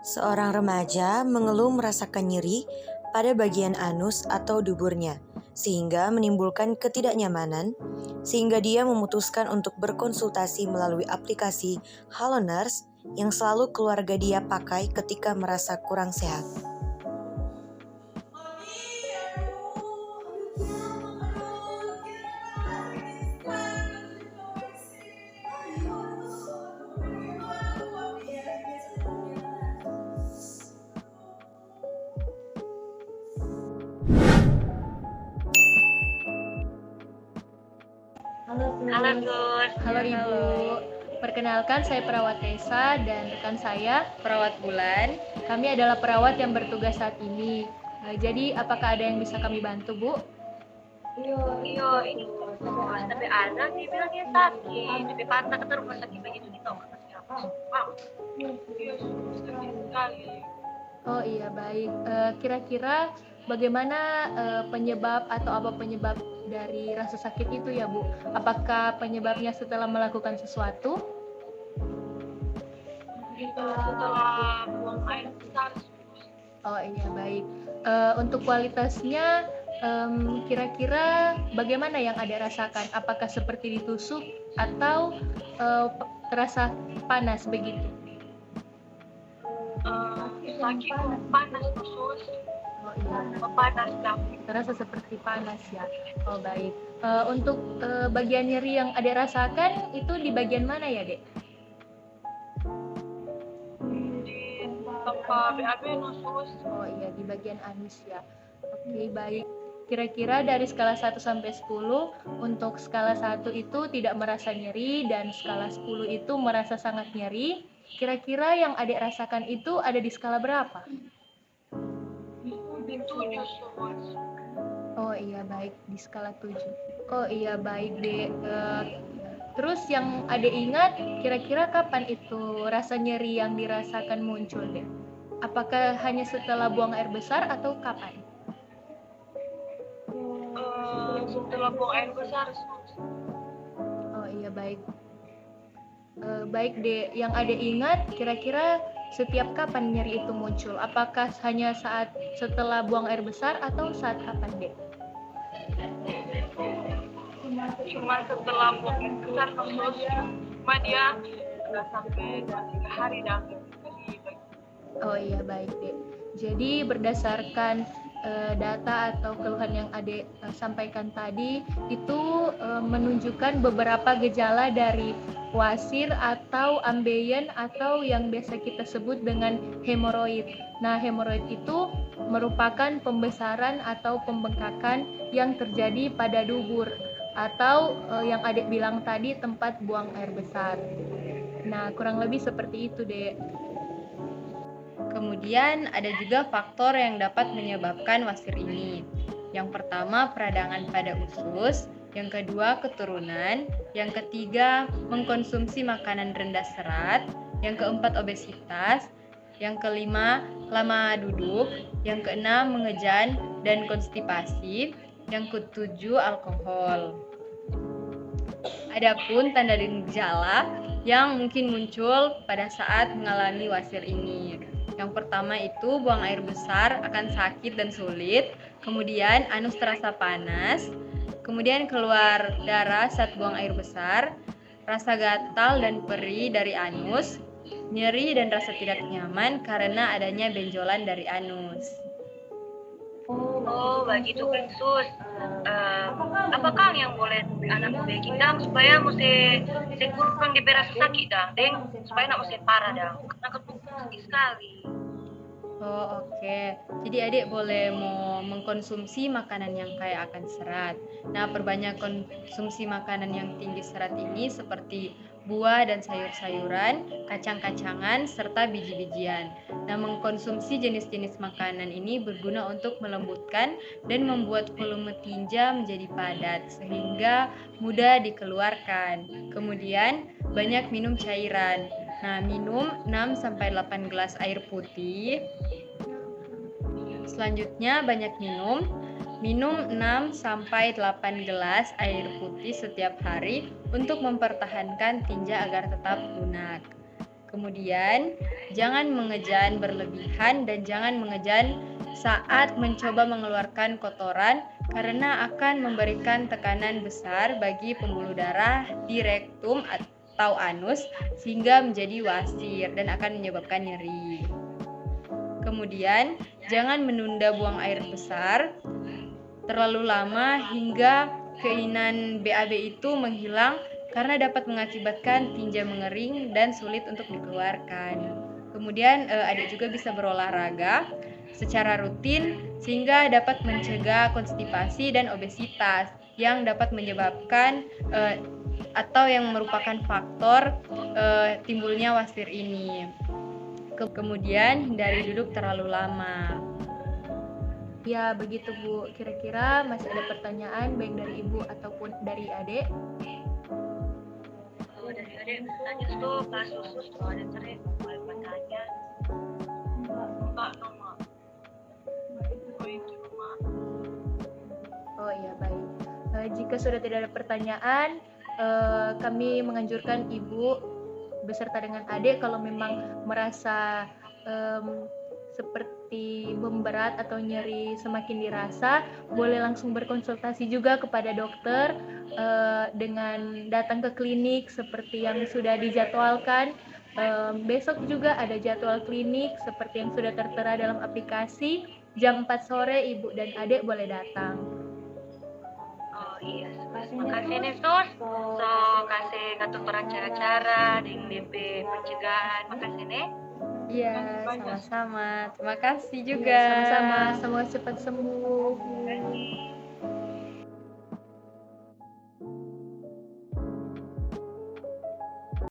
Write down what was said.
Seorang remaja mengeluh merasakan nyeri pada bagian anus atau duburnya, sehingga menimbulkan ketidaknyamanan, sehingga dia memutuskan untuk berkonsultasi melalui aplikasi Halo Nurse yang selalu keluarga dia pakai ketika merasa kurang sehat. Halo Gus. Halo Ibu, perkenalkan saya perawat Tessa dan rekan saya Perawat Bulan. Kami adalah perawat yang bertugas saat ini. Jadi apakah ada yang bisa kami bantu, Bu? Iya, ini Gus. Tapi anak dia bilang dia sakit. Tapi patah ke rumah sakit begitu nih tahu kata siapa? Iya, sakit sekali. Oh iya, baik. Kira-kira bagaimana penyebab atau apa penyebab dari rasa sakit itu ya, Bu? Apakah penyebabnya setelah melakukan sesuatu? Setelah buang air besar. Oh iya, baik. Untuk kualitasnya, kira-kira bagaimana yang Adek rasakan? Apakah seperti ditusuk atau terasa panas begitu? Sakit panas khusus. Oh iya, Panas dah. terasa seperti panas ya. Oh baik. Untuk bagian nyeri yang Adek rasakan itu di bagian mana ya, Dek? Di tempat BAB khusus. Oh iya, di bagian anus ya. Oke, baik. Kira-kira dari skala 1 sampai 10, untuk skala 1 itu tidak merasa nyeri dan skala 10 itu merasa sangat nyeri. Kira-kira yang Adek rasakan itu ada di skala berapa? Di 7 sus. Oh iya, baik, di skala 7. Oh iya, baik, Dek. Terus yang Adek ingat, kira-kira kapan itu rasa nyeri yang dirasakan muncul, Dek? Apakah hanya setelah buang air besar atau kapan? Setelah buang air besar sus. Oh iya, baik. Baik, Dek. Yang Adek ingat, kira-kira setiap kapan nyeri itu muncul? Apakah hanya saat setelah buang air besar atau saat kapan, Dek? Cuma setelah buang air besar khusus. Cuma dia udah sampai 2-3 hari dah. Oh iya, baik, Dek. Jadi berdasarkan data atau keluhan yang Adek sampaikan tadi itu menunjukkan beberapa gejala dari wasir atau ambeien atau yang biasa kita sebut dengan hemoroid. Nah, hemoroid itu merupakan pembesaran atau pembengkakan yang terjadi pada dubur atau yang Adek bilang tadi tempat buang air besar. Nah, kurang lebih seperti itu, Dek. Kemudian ada juga faktor yang dapat menyebabkan wasir ini. Yang pertama, peradangan pada usus. Yang kedua, keturunan. Yang ketiga, mengkonsumsi makanan rendah serat. Yang keempat, obesitas. Yang kelima, lama duduk. Yang keenam, mengejan dan konstipasi. Yang ketujuh, alkohol. Adapun tanda dan gejala yang mungkin muncul pada saat mengalami wasir ini. Yang pertama itu buang air besar akan sakit dan sulit, kemudian anus terasa panas, kemudian keluar darah saat buang air besar, rasa gatal dan perih dari anus, nyeri dan rasa tidak nyaman karena adanya benjolan dari anus. Oh, begitu kan sus. Apakah yang boleh anak muda kita supaya mesti kurang diberi rasa sakit dah, deng supaya nak mesti parah dah, karena sakit sekali. Oh oke, jadi adik boleh mau mengkonsumsi makanan yang kaya akan serat. Nah, perbanyak konsumsi makanan yang tinggi serat ini seperti buah dan sayur-sayuran, kacang-kacangan, serta biji-bijian. Nah, mengkonsumsi jenis-jenis makanan ini berguna untuk melembutkan dan membuat volume tinja menjadi padat sehingga mudah dikeluarkan. Kemudian, banyak minum cairan. Nah, minum 6-8 gelas air putih. Selanjutnya, banyak minum. Minum 6-8 gelas air putih setiap hari untuk mempertahankan tinja agar tetap lunak. Kemudian, jangan mengejan berlebihan dan jangan mengejan saat mencoba mengeluarkan kotoran karena akan memberikan tekanan besar bagi pembuluh darah di rektum atau anus sehingga menjadi wasir dan akan menyebabkan nyeri. Kemudian, jangan menunda buang air besar terlalu lama hingga keinginan BAB itu menghilang karena dapat mengakibatkan tinja mengering dan sulit untuk dikeluarkan. Kemudian adik juga bisa berolahraga secara rutin sehingga dapat mencegah konstipasi dan obesitas yang dapat menyebabkan atau yang merupakan faktor timbulnya wasir ini. Kemudian hindari duduk terlalu lama. Ya, begitu Bu. Kira-kira masih ada pertanyaan baik dari Ibu ataupun dari adik? Kalau dari adik tanya tuh pas khusus tuh ada sering boleh bertanya. Enggak nama. Oh itu nama. Oh iya, baik. Jika sudah tidak ada pertanyaan, kami menganjurkan Ibu beserta dengan adik kalau memang merasa seperti memberat atau nyeri semakin dirasa, boleh langsung berkonsultasi juga kepada dokter dengan datang ke klinik seperti yang sudah dijadwalkan. Besok juga ada jadwal klinik seperti yang sudah tertera dalam aplikasi. Jam 4 sore Ibu dan adik boleh datang. Oh iya, makasih nih Sus. So kasih ngatur cara-cara dengan DP pencegahan. Makasih nih. Iya, sama-sama. Terima kasih Ya, juga. sama-sama. Semoga cepat sembuh. Terima kasih.